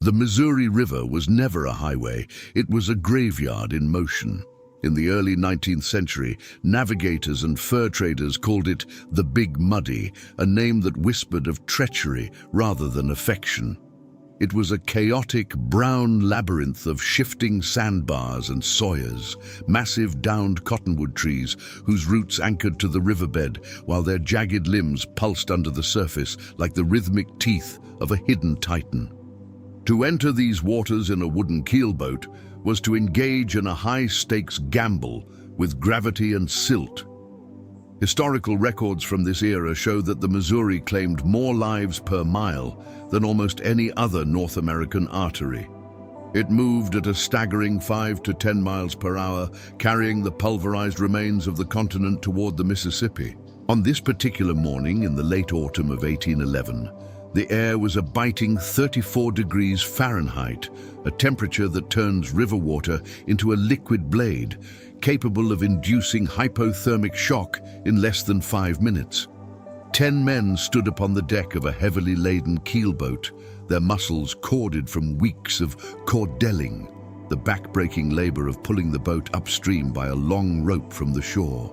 The Missouri River was never a highway, it was a graveyard in motion. In the early 19th century, navigators and fur traders called it the Big Muddy, a name that whispered of treachery rather than affection. It was a chaotic brown labyrinth of shifting sandbars and sawyers, massive downed cottonwood trees whose roots anchored to the riverbed while their jagged limbs pulsed under the surface like the rhythmic teeth of a hidden titan. To enter these waters in a wooden keelboat was to engage in a high-stakes gamble with gravity and silt. Historical records from this era show that the Missouri claimed more lives per mile than almost any other North American artery. It moved at a staggering 5 to 10 miles per hour, carrying the pulverized remains of the continent toward the Mississippi. On this particular morning in the late autumn of 1811, the air was a biting 34 degrees Fahrenheit, a temperature that turns river water into a liquid blade, capable of inducing hypothermic shock in less than 5 minutes. 10 men stood upon the deck of a heavily laden keelboat, their muscles corded from weeks of cordelling, the back-breaking labor of pulling the boat upstream by a long rope from the shore.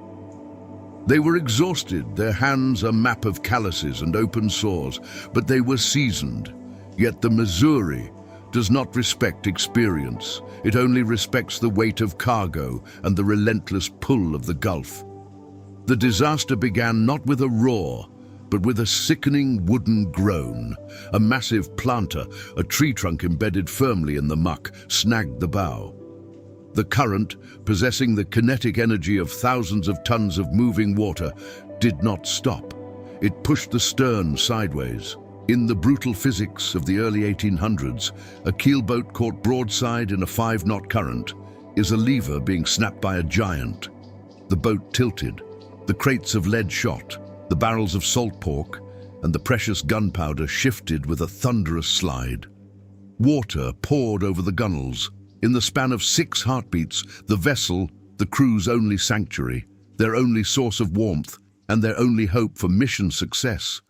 They were exhausted, their hands a map of calluses and open sores, but they were seasoned. Yet the Missouri does not respect experience. It only respects the weight of cargo and the relentless pull of the Gulf. The disaster began not with a roar, but with a sickening wooden groan. A massive planter, a tree trunk embedded firmly in the muck, snagged the bow. The current, possessing the kinetic energy of thousands of tons of moving water, did not stop. It pushed the stern sideways. In the brutal physics of the early 1800s, a keelboat caught broadside in a 5-knot current is a lever being snapped by a giant. The boat tilted. The crates of lead shot, the barrels of salt pork, and the precious gunpowder shifted with a thunderous slide. Water poured over the gunwales. In the span of 6 heartbeats, the vessel, the crew's only sanctuary, their only source of warmth, and their only hope for mission success,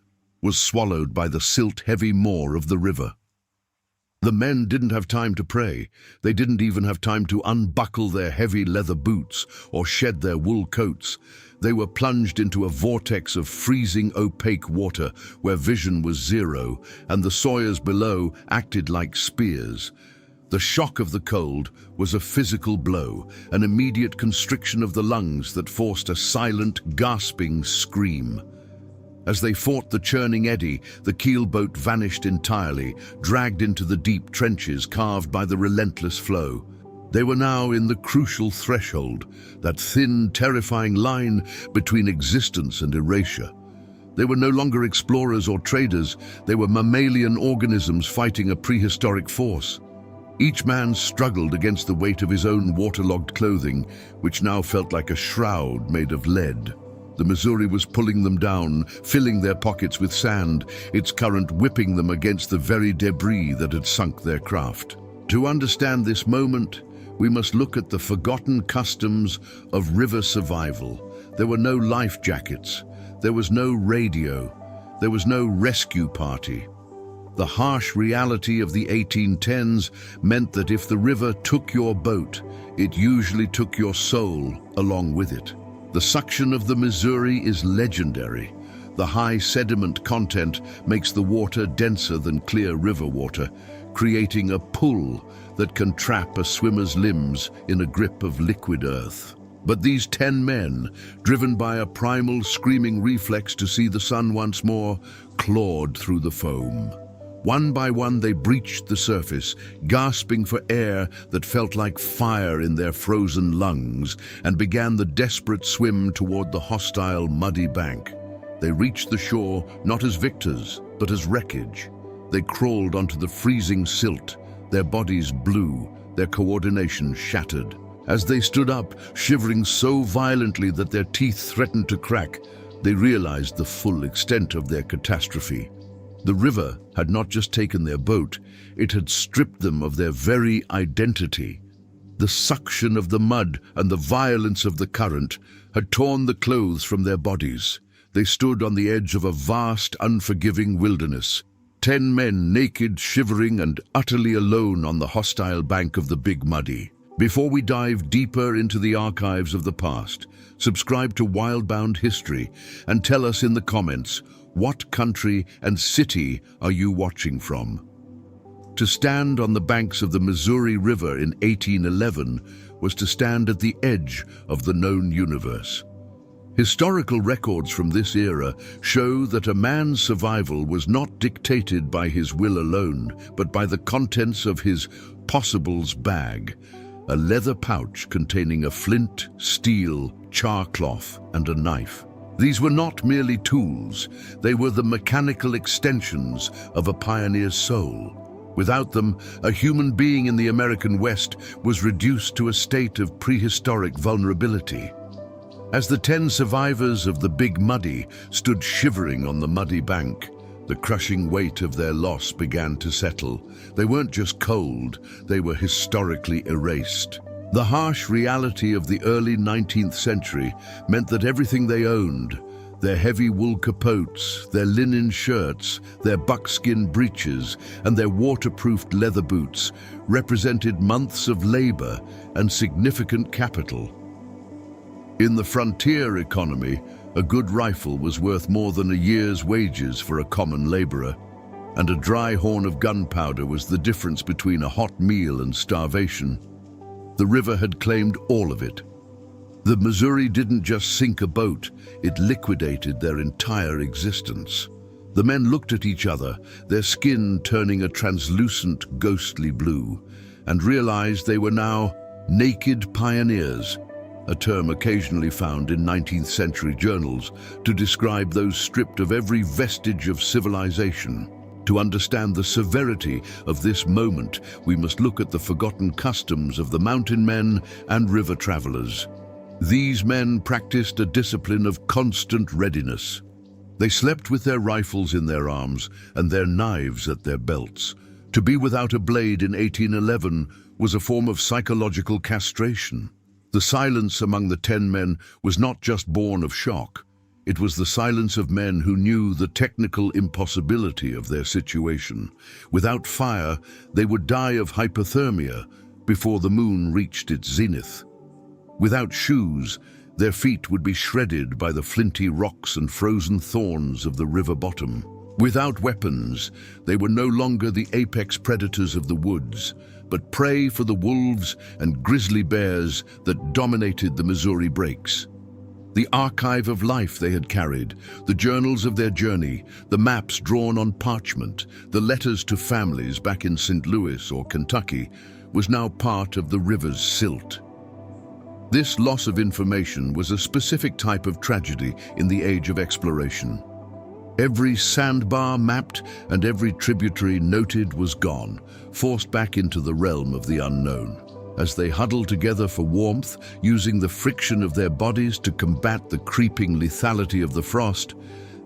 was swallowed by the silt-heavy maw of the river. The men didn't have time to pray. They didn't even have time to unbuckle their heavy leather boots or shed their wool coats. They were plunged into a vortex of freezing, opaque water where vision was zero, and the sawyers below acted like spears. The shock of the cold was a physical blow, an immediate constriction of the lungs that forced a silent, gasping scream. As they fought the churning eddy, the keelboat vanished entirely, dragged into the deep trenches carved by the relentless flow. They were now in the crucial threshold, that thin, terrifying line between existence and erasure. They were no longer explorers or traders, they were mammalian organisms fighting a prehistoric force. Each man struggled against the weight of his own waterlogged clothing, which now felt like a shroud made of lead. The Missouri was pulling them down, filling their pockets with sand, its current whipping them against the very debris that had sunk their craft. To understand this moment, we must look at the forgotten customs of river survival. There were no life jackets, there was no radio, there was no rescue party. The harsh reality of the 1810s meant that if the river took your boat, it usually took your soul along with it. The suction of the Missouri is legendary. The high sediment content makes the water denser than clear river water, creating a pull that can trap a swimmer's limbs in a grip of liquid earth. But these 10 men, driven by a primal screaming reflex to see the sun once more, clawed through the foam. One by one they breached the surface, gasping for air that felt like fire in their frozen lungs, and began the desperate swim toward the hostile, muddy bank. They reached the shore not as victors, but as wreckage. They crawled onto the freezing silt, their bodies blue, their coordination shattered. As they stood up, shivering so violently that their teeth threatened to crack, they realized the full extent of their catastrophe. The river had not just taken their boat, it had stripped them of their very identity. The suction of the mud and the violence of the current had torn the clothes from their bodies. They stood on the edge of a vast, unforgiving wilderness, 10 men naked, shivering, and utterly alone on the hostile bank of the Big Muddy. Before we dive deeper into the archives of the past, subscribe to Wildbound History and tell us in the comments, what country and city are you watching from? To stand on the banks of the Missouri River in 1811 was to stand at the edge of the known universe. Historical records from this era show that a man's survival was not dictated by his will alone, but by the contents of his possibles bag, a leather pouch containing a flint, steel, char cloth, and a knife. These were not merely tools, they were the mechanical extensions of a pioneer's soul. Without them, a human being in the American West was reduced to a state of prehistoric vulnerability. As the 10 survivors of the Big Muddy stood shivering on the muddy bank, the crushing weight of their loss began to settle. They weren't just cold, they were historically erased. The harsh reality of the early 19th century meant that everything they owned, their heavy wool capotes, their linen shirts, their buckskin breeches, and their waterproofed leather boots, represented months of labor and significant capital. In the frontier economy, a good rifle was worth more than a year's wages for a common laborer, and a dry horn of gunpowder was the difference between a hot meal and starvation. The river had claimed all of it. The Missouri didn't just sink a boat, it liquidated their entire existence. The men looked at each other, their skin turning a translucent, ghostly blue, and realized they were now naked pioneers, a term occasionally found in 19th century journals to describe those stripped of every vestige of civilization. To understand the severity of this moment, we must look at the forgotten customs of the mountain men and river travelers. These men practiced a discipline of constant readiness. They slept with their rifles in their arms and their knives at their belts. To be without a blade in 1811 was a form of psychological castration. The silence among the 10 men was not just born of shock. It was the silence of men who knew the technical impossibility of their situation. Without fire, they would die of hypothermia before the moon reached its zenith. Without shoes, their feet would be shredded by the flinty rocks and frozen thorns of the river bottom. Without weapons, they were no longer the apex predators of the woods, but prey for the wolves and grizzly bears that dominated the Missouri breaks. The archive of life they had carried, the journals of their journey, the maps drawn on parchment, the letters to families back in St. Louis or Kentucky, was now part of the river's silt. This loss of information was a specific type of tragedy in the age of exploration. Every sandbar mapped and every tributary noted was gone, forced back into the realm of the unknown. As they huddled together for warmth, using the friction of their bodies to combat the creeping lethality of the frost,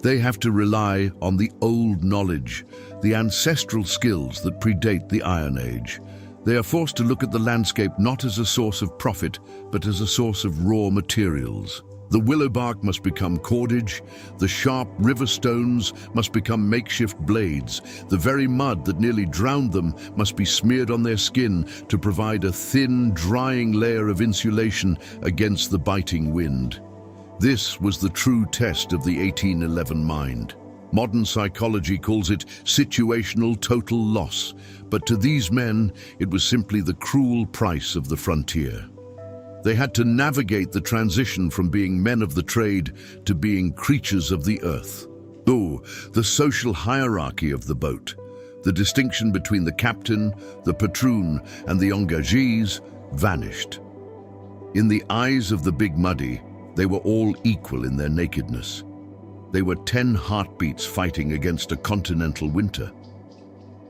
they have to rely on the old knowledge, the ancestral skills that predate the Iron Age. They are forced to look at the landscape not as a source of profit, but as a source of raw materials. The willow bark must become cordage, the sharp river stones must become makeshift blades, the very mud that nearly drowned them must be smeared on their skin to provide a thin, drying layer of insulation against the biting wind. This was the true test of the 1811 mind. Modern psychology calls it situational total loss, but to these men, it was simply the cruel price of the frontier. They had to navigate the transition from being men of the trade to being creatures of the earth. Oh, the social hierarchy of the boat. The distinction between the captain, the patroon, and the engagees vanished. In the eyes of the Big Muddy, they were all equal in their nakedness. They were 10 heartbeats fighting against a continental winter.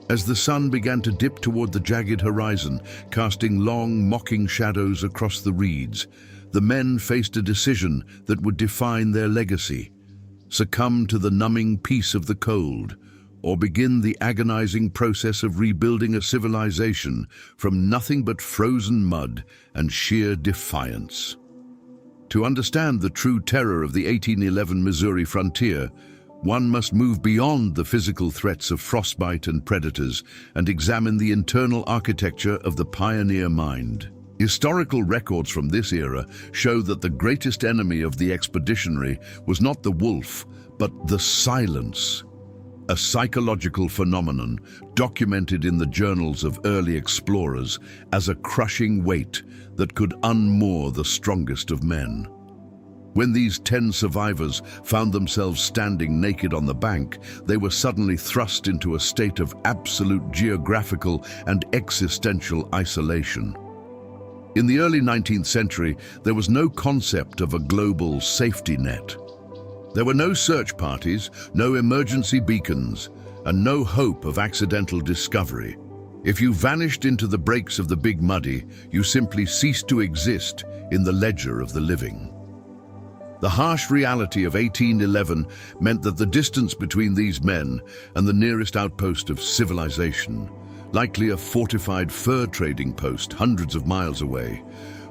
As the sun began to dip toward the jagged horizon, casting long, mocking shadows across the reeds, the men faced a decision that would define their legacy: succumb to the numbing peace of the cold, or begin the agonizing process of rebuilding a civilization from nothing but frozen mud and sheer defiance. To understand the true terror of the 1811 Missouri frontier, One must move beyond the physical threats of frostbite and predators and examine the internal architecture of the pioneer mind. Historical records from this era show that the greatest enemy of the expeditionary was not the wolf, but the silence, a psychological phenomenon documented in the journals of early explorers as a crushing weight that could unmoor the strongest of men. When these 10 survivors found themselves standing naked on the bank, they were suddenly thrust into a state of absolute geographical and existential isolation. In the early 19th century, there was no concept of a global safety net. There were no search parties, no emergency beacons, and no hope of accidental discovery. If you vanished into the breaks of the Big Muddy, you simply ceased to exist in the ledger of the living. The harsh reality of 1811 meant that the distance between these men and the nearest outpost of civilization, likely a fortified fur trading post hundreds of miles away,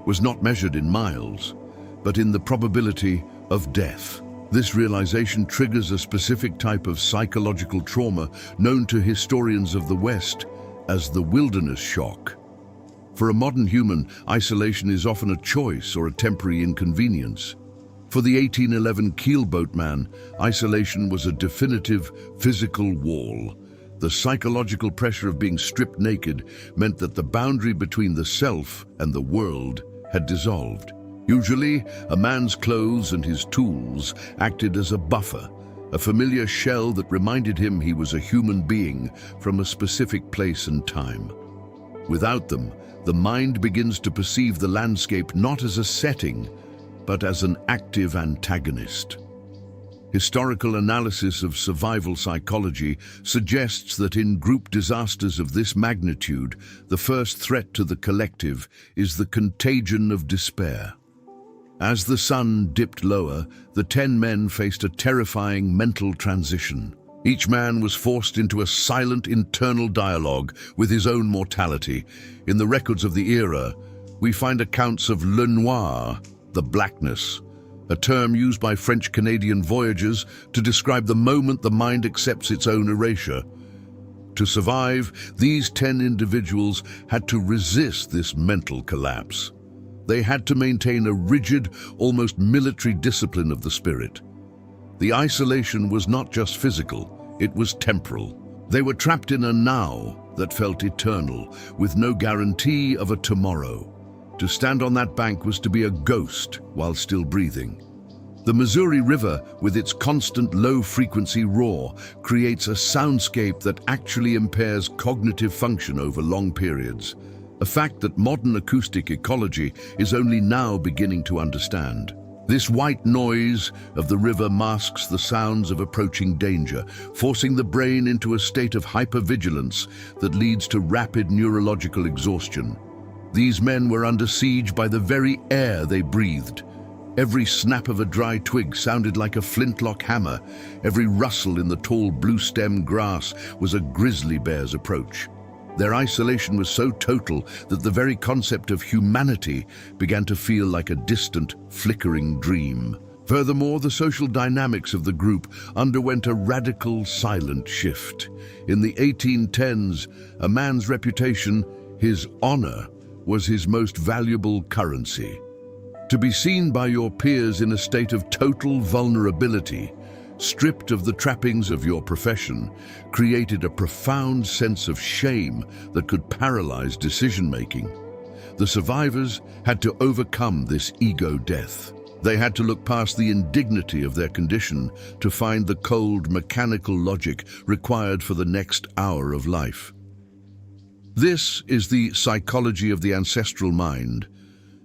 was not measured in miles, but in the probability of death. This realization triggers a specific type of psychological trauma known to historians of the West as the wilderness shock. For a modern human, isolation is often a choice or a temporary inconvenience. For the 1811 keelboat man, isolation was a definitive physical wall. The psychological pressure of being stripped naked meant that the boundary between the self and the world had dissolved. Usually, a man's clothes and his tools acted as a buffer, a familiar shell that reminded him he was a human being from a specific place and time. Without them, the mind begins to perceive the landscape not as a setting, but as an active antagonist. Historical analysis of survival psychology suggests that in group disasters of this magnitude, the first threat to the collective is the contagion of despair. As the sun dipped lower, the 10 men faced a terrifying mental transition. Each man was forced into a silent internal dialogue with his own mortality. In the records of the era, we find accounts of le noir, the blackness, a term used by French-Canadian voyagers to describe the moment the mind accepts its own erasure. To survive, these 10 individuals had to resist this mental collapse. They had to maintain a rigid, almost military discipline of the spirit. The isolation was not just physical, it was temporal. They were trapped in a now that felt eternal, with no guarantee of a tomorrow. To stand on that bank was to be a ghost while still breathing. The Missouri River, with its constant low-frequency roar, creates a soundscape that actually impairs cognitive function over long periods, a fact that modern acoustic ecology is only now beginning to understand. This white noise of the river masks the sounds of approaching danger, forcing the brain into a state of hypervigilance that leads to rapid neurological exhaustion. These men were under siege by the very air they breathed. Every snap of a dry twig sounded like a flintlock hammer. Every rustle in the tall blue-stem grass was a grizzly bear's approach. Their isolation was so total that the very concept of humanity began to feel like a distant, flickering dream. Furthermore, the social dynamics of the group underwent a radical, silent shift. In the 1810s, a man's reputation, his honor, was his most valuable currency. To be seen by your peers in a state of total vulnerability, stripped of the trappings of your profession, created a profound sense of shame that could paralyze decision-making. The survivors had to overcome this ego death. They had to look past the indignity of their condition to find the cold, mechanical logic required for the next hour of life. This is the psychology of the ancestral mind,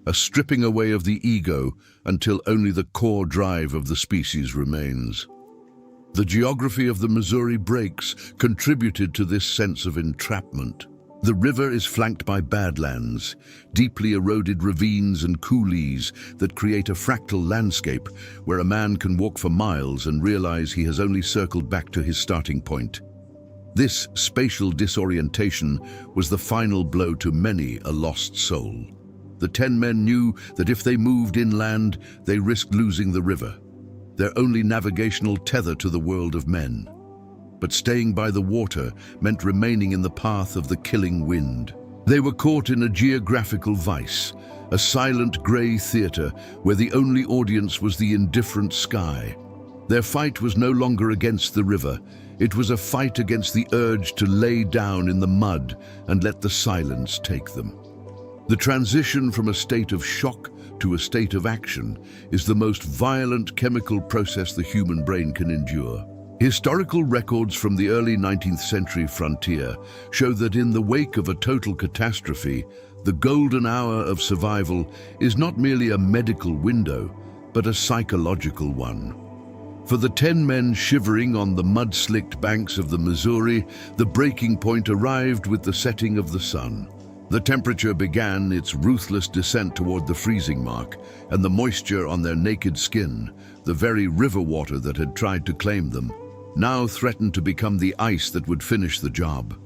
a stripping away of the ego until only the core drive of the species remains. The geography of the Missouri Breaks contributed to this sense of entrapment. The river is flanked by badlands, deeply eroded ravines and coulees that create a fractal landscape where a man can walk for miles and realize he has only circled back to his starting point. This spatial disorientation was the final blow to many a lost soul. The 10 men knew that if they moved inland, they risked losing the river. their only navigational tether to the world of men. But staying by the water meant remaining in the path of the killing wind. They were caught in a geographical vice, a silent grey theatre where the only audience was the indifferent sky. Their fight was no longer against the river. It was a fight against the urge to lay down in the mud and let the silence take them. The transition from a state of shock to a state of action is the most violent chemical process the human brain can endure. Historical records from the early 19th century frontier show that in the wake of a total catastrophe, the golden hour of survival is not merely a medical window, but a psychological one. For the 10 men shivering on the mud-slicked banks of the Missouri, the breaking point arrived with the setting of the sun. The temperature began its ruthless descent toward the freezing mark, and the moisture on their naked skin, the very river water that had tried to claim them, now threatened to become the ice that would finish the job.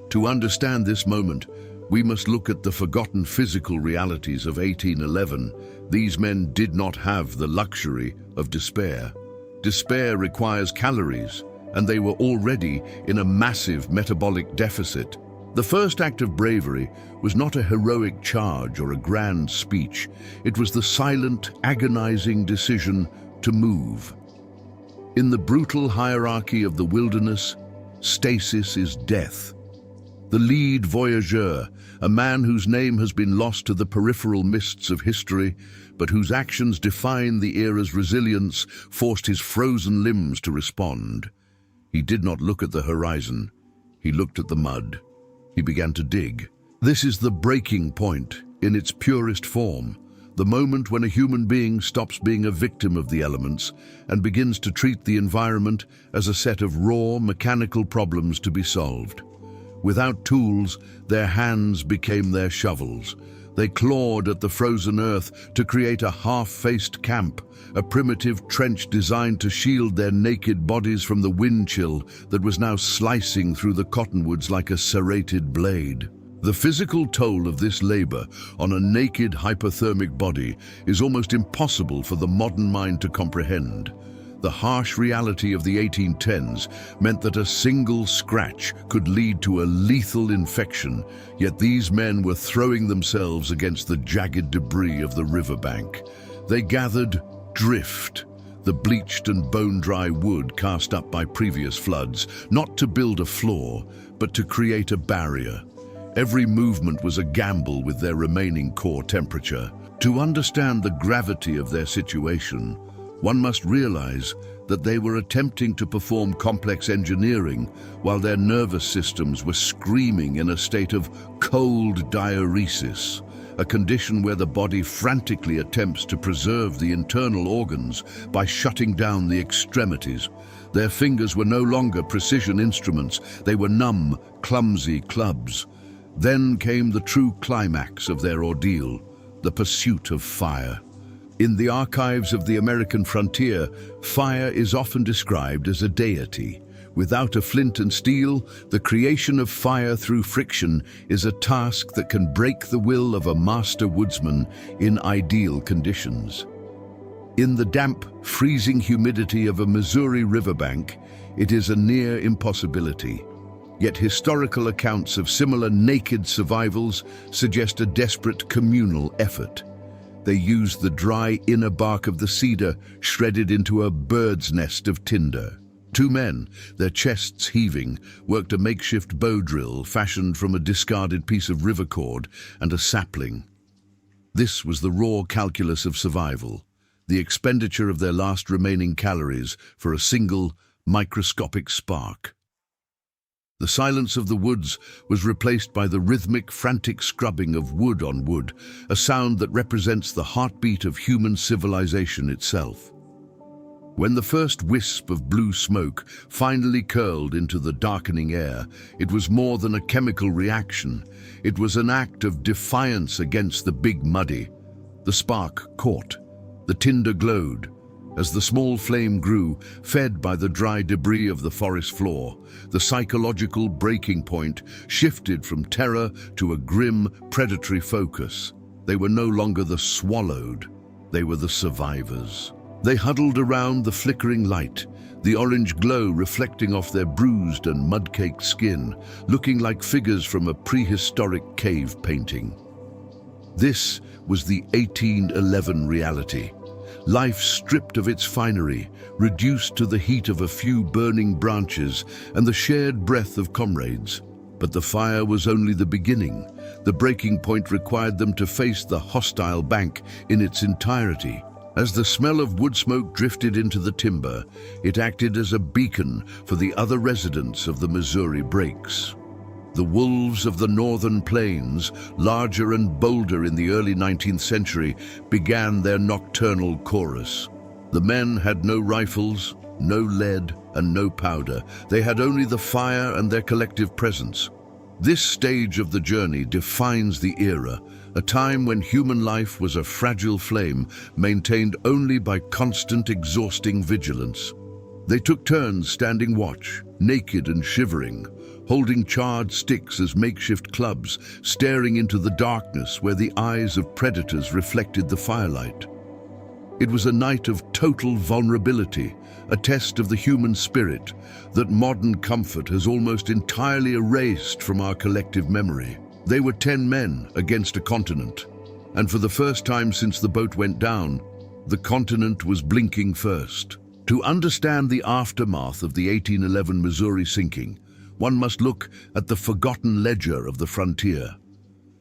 To understand this moment, we must look at the forgotten physical realities of 1811. These men did not have the luxury of despair. Despair requires calories, and they were already in a massive metabolic deficit. The first act of bravery was not a heroic charge or a grand speech. It was the silent, agonizing decision to move. In the brutal hierarchy of the wilderness, stasis is death. The lead voyageur, a man whose name has been lost to the peripheral mists of history, but whose actions define the era's resilience, forced his frozen limbs to respond. He did not look at the horizon. He looked at the mud. He began to dig. This is the breaking point in its purest form, the moment when a human being stops being a victim of the elements and begins to treat the environment as a set of raw, mechanical problems to be solved. Without tools, their hands became their shovels. They clawed at the frozen earth to create a half-faced camp, a primitive trench designed to shield their naked bodies from the wind chill that was now slicing through the cottonwoods like a serrated blade. The physical toll of this labor on a naked hypothermic body is almost impossible for the modern mind to comprehend. The harsh reality of the 1810s meant that a single scratch could lead to a lethal infection, yet these men were throwing themselves against the jagged debris of the riverbank. They gathered drift, the bleached and bone-dry wood cast up by previous floods, not to build a floor, but to create a barrier. Every movement was a gamble with their remaining core temperature. To understand the gravity of their situation, one must realize that they were attempting to perform complex engineering while their nervous systems were screaming in a state of cold diuresis, a condition where the body frantically attempts to preserve the internal organs by shutting down the extremities. Their fingers were no longer precision instruments, they were numb, clumsy clubs. Then came the true climax of their ordeal, the pursuit of fire. In the archives of the American frontier, fire is often described as a deity. Without a flint and steel, the creation of fire through friction is a task that can break the will of a master woodsman in ideal conditions. In the damp, freezing humidity of a Missouri riverbank, it is a near impossibility. Yet historical accounts of similar naked survivals suggest a desperate communal effort. They used the dry inner bark of the cedar shredded into a bird's nest of tinder. Two men, their chests heaving, worked a makeshift bow drill fashioned from a discarded piece of river cord and a sapling. This was the raw calculus of survival, the expenditure of their last remaining calories for a single, microscopic spark. The silence of the woods was replaced by the rhythmic, frantic scrubbing of wood on wood, a sound that represents the heartbeat of human civilization itself. When the first wisp of blue smoke finally curled into the darkening air, it was more than a chemical reaction. It was an act of defiance against the big muddy. The spark caught. The tinder glowed. As the small flame grew, fed by the dry debris of the forest floor, the psychological breaking point shifted from terror to a grim, predatory focus. They were no longer the swallowed, they were the survivors. They huddled around the flickering light, the orange glow reflecting off their bruised and mud-caked skin, looking like figures from a prehistoric cave painting. This was the 1811 reality. Life stripped of its finery, reduced to the heat of a few burning branches and the shared breath of comrades. But the fire was only the beginning. The breaking point required them to face the hostile bank in its entirety. As the smell of wood smoke drifted into the timber, it acted as a beacon for the other residents of the Missouri Breaks. The wolves of the northern plains, larger and bolder in the early 19th century, began their nocturnal chorus. The men had no rifles, no lead, and no powder. They had only the fire and their collective presence. This stage of the journey defines the era, a time when human life was a fragile flame maintained only by constant, exhausting vigilance. They took turns standing watch, naked and shivering, holding charred sticks as makeshift clubs, staring into the darkness where the eyes of predators reflected the firelight. It was a night of total vulnerability, a test of the human spirit that modern comfort has almost entirely erased from our collective memory. They were 10 men against a continent, and for the first time since the boat went down, the continent was blinking first. To understand the aftermath of the 1811 Missouri sinking, one must look at the forgotten ledger of the frontier,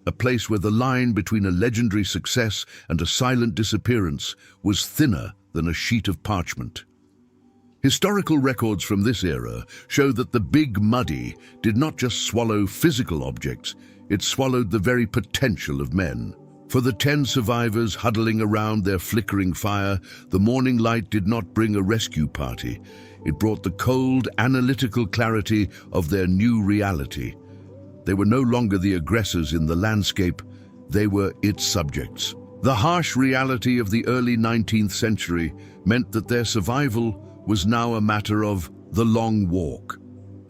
a place where the line between a legendary success and a silent disappearance was thinner than a sheet of parchment. Historical records from this era show that the Big Muddy did not just swallow physical objects, it swallowed the very potential of men. For the 10 survivors huddling around their flickering fire, the morning light did not bring a rescue party. It brought the cold, analytical clarity of their new reality. They were no longer the aggressors in the landscape, they were its subjects. The harsh reality of the early 19th century meant that their survival was now a matter of the long walk,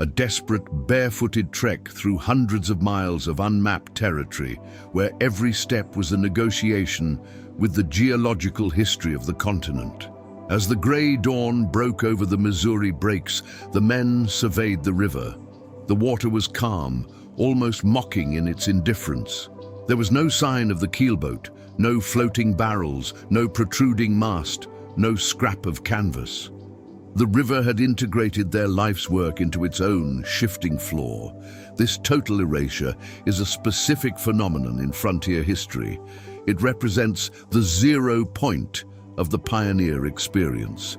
a desperate, barefooted trek through hundreds of miles of unmapped territory, where every step was a negotiation with the geological history of the continent. As the gray dawn broke over the Missouri Breaks, the men surveyed the river. The water was calm, almost mocking in its indifference. There was no sign of the keelboat, no floating barrels, no protruding mast, no scrap of canvas. The river had integrated their life's work into its own shifting floor. This total erasure is a specific phenomenon in frontier history. It represents the 0 point of the pioneer experience.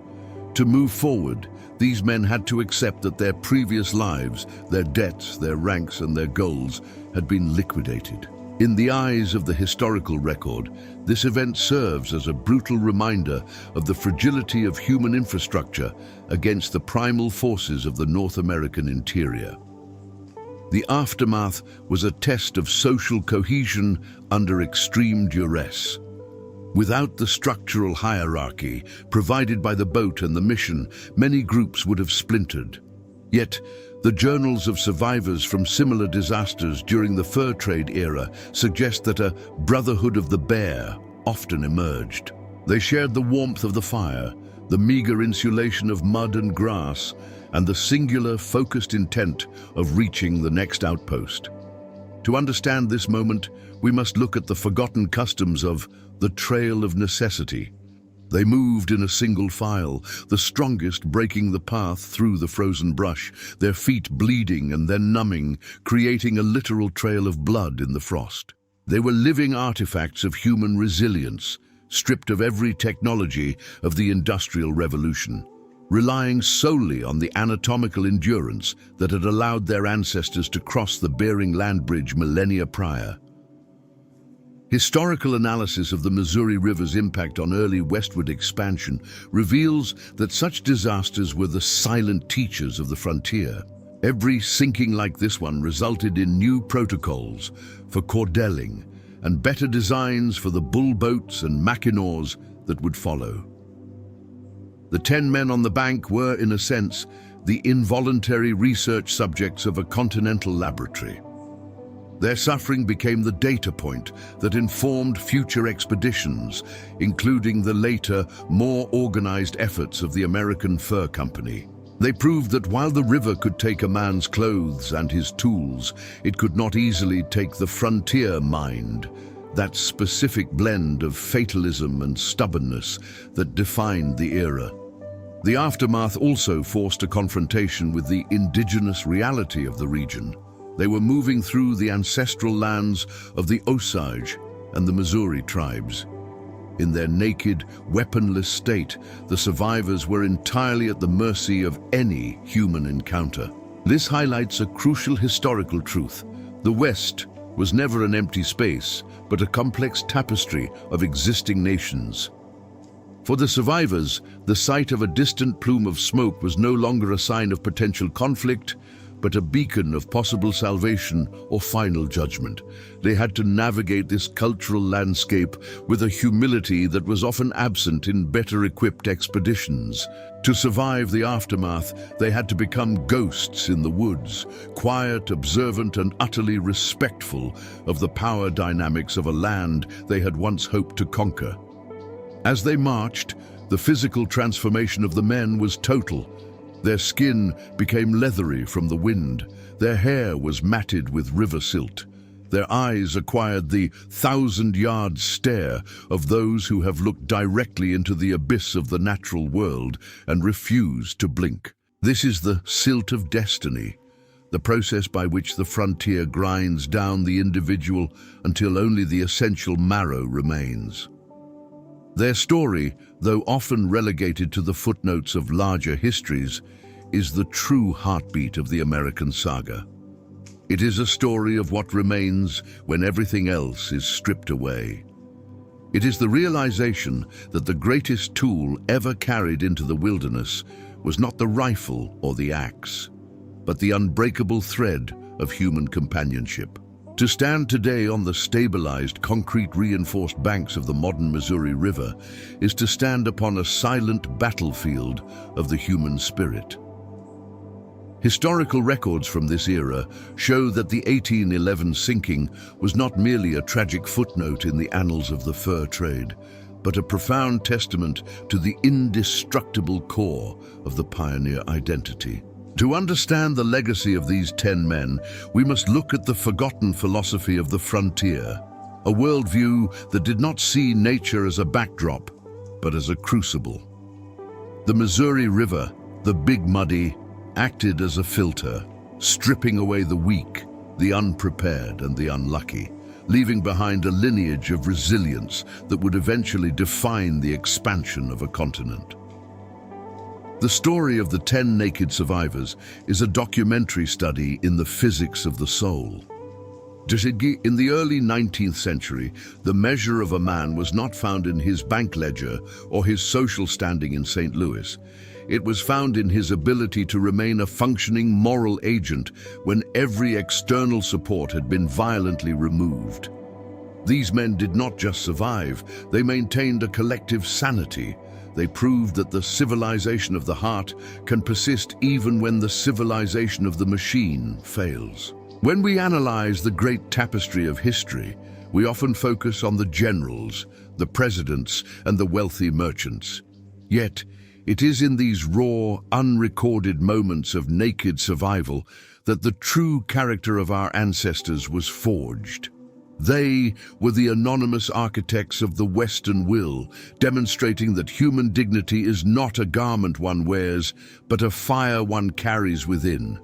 To move forward, these men had to accept that their previous lives, their debts, their ranks, and their goals had been liquidated. In the eyes of the historical record, this event serves as a brutal reminder of the fragility of human infrastructure against the primal forces of the North American interior. The aftermath was a test of social cohesion under extreme duress. Without the structural hierarchy provided by the boat and the mission, many groups would have splintered. Yet, the journals of survivors from similar disasters during the fur trade era suggest that a brotherhood of the bear often emerged. They shared the warmth of the fire, the meager insulation of mud and grass, and the singular, focused intent of reaching the next outpost. To understand this moment, we must look at the forgotten customs of the trail of necessity. They moved in a single file, the strongest breaking the path through the frozen brush, their feet bleeding and then numbing, creating a literal trail of blood in the frost. They were living artifacts of human resilience, stripped of every technology of the Industrial Revolution, relying solely on the anatomical endurance that had allowed their ancestors to cross the Bering Land Bridge millennia prior. Historical analysis of the Missouri River's impact on early westward expansion reveals that such disasters were the silent teachers of the frontier. Every sinking like this one resulted in new protocols for cordelling and better designs for the bull boats and mackinaws that would follow. The 10 men on the bank were, in a sense, the involuntary research subjects of a continental laboratory. Their suffering became the data point that informed future expeditions, including the later, more organized efforts of the American Fur Company. They proved that while the river could take a man's clothes and his tools, it could not easily take the frontier mind, that specific blend of fatalism and stubbornness that defined the era. The aftermath also forced a confrontation with the indigenous reality of the region. They were moving through the ancestral lands of the Osage and the Missouri tribes. In their naked, weaponless state, the survivors were entirely at the mercy of any human encounter. This highlights a crucial historical truth. The West was never an empty space, but a complex tapestry of existing nations. For the survivors, the sight of a distant plume of smoke was no longer a sign of potential conflict, but a beacon of possible salvation or final judgment. They had to navigate this cultural landscape with a humility that was often absent in better-equipped expeditions. To survive the aftermath, they had to become ghosts in the woods, quiet, observant, and utterly respectful of the power dynamics of a land they had once hoped to conquer. As they marched, the physical transformation of the men was total. Their skin became leathery from the wind. Their hair was matted with river silt. Their eyes acquired the thousand-yard stare of those who have looked directly into the abyss of the natural world and refused to blink. This is the silt of destiny, the process by which the frontier grinds down the individual until only the essential marrow remains. Their story, though often relegated to the footnotes of larger histories, is the true heartbeat of the American saga. It is a story of what remains when everything else is stripped away. It is the realization that the greatest tool ever carried into the wilderness was not the rifle or the axe, but the unbreakable thread of human companionship. To stand today on the stabilized, concrete-reinforced banks of the modern Missouri River is to stand upon a silent battlefield of the human spirit. Historical records from this era show that the 1811 sinking was not merely a tragic footnote in the annals of the fur trade, but a profound testament to the indestructible core of the pioneer identity. To understand the legacy of these 10 men, we must look at the forgotten philosophy of the frontier, a worldview that did not see nature as a backdrop, but as a crucible. The Missouri River, the Big Muddy, acted as a filter, stripping away the weak, the unprepared, and the unlucky, leaving behind a lineage of resilience that would eventually define the expansion of a continent. The story of the 10 naked survivors is a documentary study in the physics of the soul. In the early 19th century, the measure of a man was not found in his bank ledger or his social standing in St. Louis. It was found in his ability to remain a functioning moral agent when every external support had been violently removed. These men did not just survive, they maintained a collective sanity. They proved that the civilization of the heart can persist even when the civilization of the machine fails. When we analyze the great tapestry of history, we often focus on the generals, the presidents, and the wealthy merchants. Yet, it is in these raw, unrecorded moments of naked survival that the true character of our ancestors was forged. They were the anonymous architects of the Western will, demonstrating that human dignity is not a garment one wears, but a fire one carries within.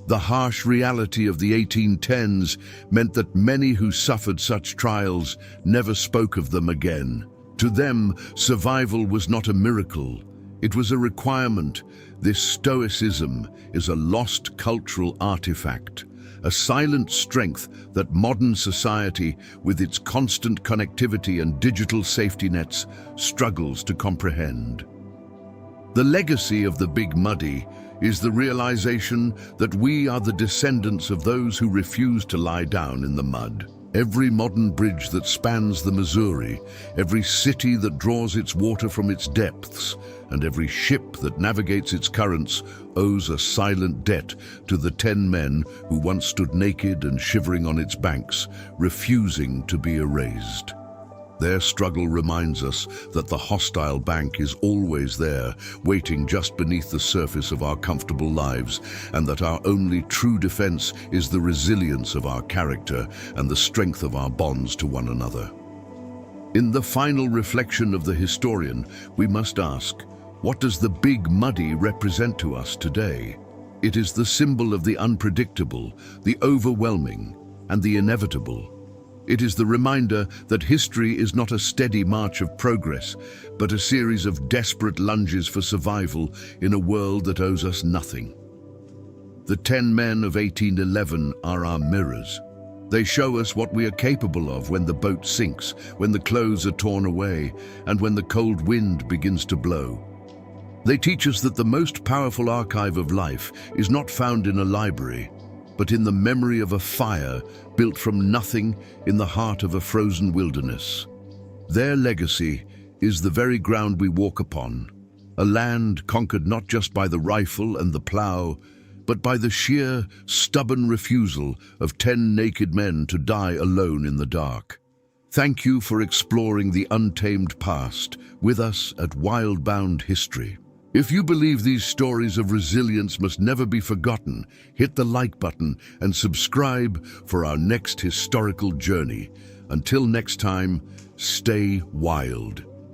The harsh reality of the 1810s meant that many who suffered such trials never spoke of them again. To them, survival was not a miracle. It was a requirement. This stoicism is a lost cultural artifact, a silent strength that modern society, with its constant connectivity and digital safety nets, struggles to comprehend. The legacy of the Big Muddy is the realization that we are the descendants of those who refused to lie down in the mud. Every modern bridge that spans the Missouri, every city that draws its water from its depths, and every ship that navigates its currents owes a silent debt to the 10 men who once stood naked and shivering on its banks, refusing to be erased. Their struggle reminds us that the hostile bank is always there, waiting just beneath the surface of our comfortable lives, and that our only true defense is the resilience of our character and the strength of our bonds to one another. In the final reflection of the historian, we must ask, what does the Big Muddy represent to us today? It is the symbol of the unpredictable, the overwhelming, and the inevitable. It is the reminder that history is not a steady march of progress, but a series of desperate lunges for survival in a world that owes us nothing. The 10 men of 1811 are our mirrors. They show us what we are capable of when the boat sinks, when the clothes are torn away, and when the cold wind begins to blow. They teach us that the most powerful archive of life is not found in a library, but in the memory of a fire built from nothing in the heart of a frozen wilderness. Their legacy is the very ground we walk upon, a land conquered not just by the rifle and the plow, but by the sheer, stubborn refusal of 10 naked men to die alone in the dark. Thank you for exploring the untamed past with us at Wildbound History. If you believe these stories of resilience must never be forgotten, hit the like button and subscribe for our next historical journey. Until next time, stay wild.